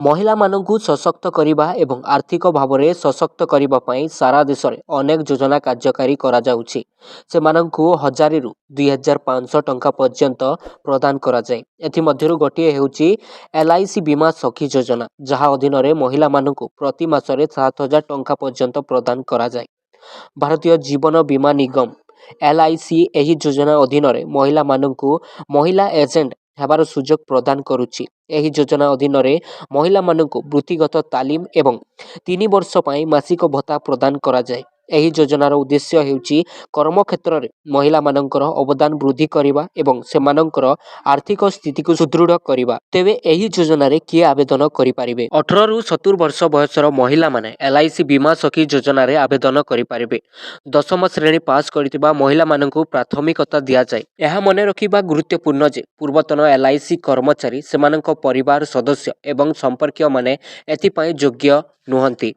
ମହିଳାମାନଙ୍କୁ ସଶକ୍ତ କରିବା ଏବଂ ଆର୍ଥିକ ଭାବରେ ସଶକ୍ତ କରିବା ପାଇଁ ସାରା ଦେଶରେ ଅନେକ ଯୋଜନା କାର୍ଯ୍ୟକାରୀ କରାଯାଉଛି। ସେମାନଙ୍କୁ 1000ରୁ 2500 ଟଙ୍କା ପର୍ଯ୍ୟନ୍ତ ପ୍ରଦାନ କରାଯାଏ। ଏଥିମଧ୍ୟରୁ ଗୋଟିଏ ହେଉଛି LIC ବୀମା ସଖୀ ଯୋଜନା, ଯାହା ଅଧୀନରେ ମହିଳାମାନଙ୍କୁ ପ୍ରତି ମାସରେ 7000 ଟଙ୍କା ପର୍ଯ୍ୟନ୍ତ ପ୍ରଦାନ କରାଯାଏ। ଭାରତୀୟ ଜୀବନ ବୀମା ନିଗମ LIC ଏହି ଯୋଜନା ଅଧୀନରେ ମହିଳାମାନଙ୍କୁ ମହିଳା ଏଜେଣ୍ଟ ହେବାର ସୁଯୋଗ ପ୍ରଦାନ କରୁଛି। ଏହି ଯୋଜନା ଅଧୀନରେ ମହିଳାମାନଙ୍କୁ ବୃତ୍ତିଗତ ତାଲିମ ଏବଂ 3 ବର୍ଷ ପାଇଁ ମାସିକ ଭତ୍ତା ପ୍ରଦାନ କରାଯାଏ। ଏହି ଯୋଜନାର ଉଦ୍ଦେଶ୍ୟ ହେଉଛି କର୍ମକ୍ଷେତ୍ରରେ ମହିଳାମାନଙ୍କର ଅବଦାନ ବୃଦ୍ଧି କରିବା ଏବଂ ସେମାନଙ୍କର ଆର୍ଥିକ ସ୍ଥିତିକୁ ସୁଦୃଢ଼ କରିବା। ତେବେ ଏହି ଯୋଜନାରେ କିଏ ଆବେଦନ କରିପାରିବେ? 18ରୁ 70 ବର୍ଷ ବୟସର ମହିଳାମାନେ LIC ବୀମା ସଖୀ ଯୋଜନାରେ ଆବେଦନ କରିପାରିବେ। 10ମ ଶ୍ରେଣୀ ପାସ୍ କରିଥିବା ମହିଳାମାନଙ୍କୁ ପ୍ରାଥମିକତା ଦିଆଯାଏ। ଏହା ମନେ ରଖିବା ଗୁରୁତ୍ୱପୂର୍ଣ୍ଣ ଯେ ପୂର୍ବତନ LIC କର୍ମଚାରୀ, ସେମାନଙ୍କ ପରିବାର ସଦସ୍ୟ ଏବଂ ସମ୍ପର୍କୀୟମାନେ ଏଥିପାଇଁ ଯୋଗ୍ୟ ନୁହନ୍ତି।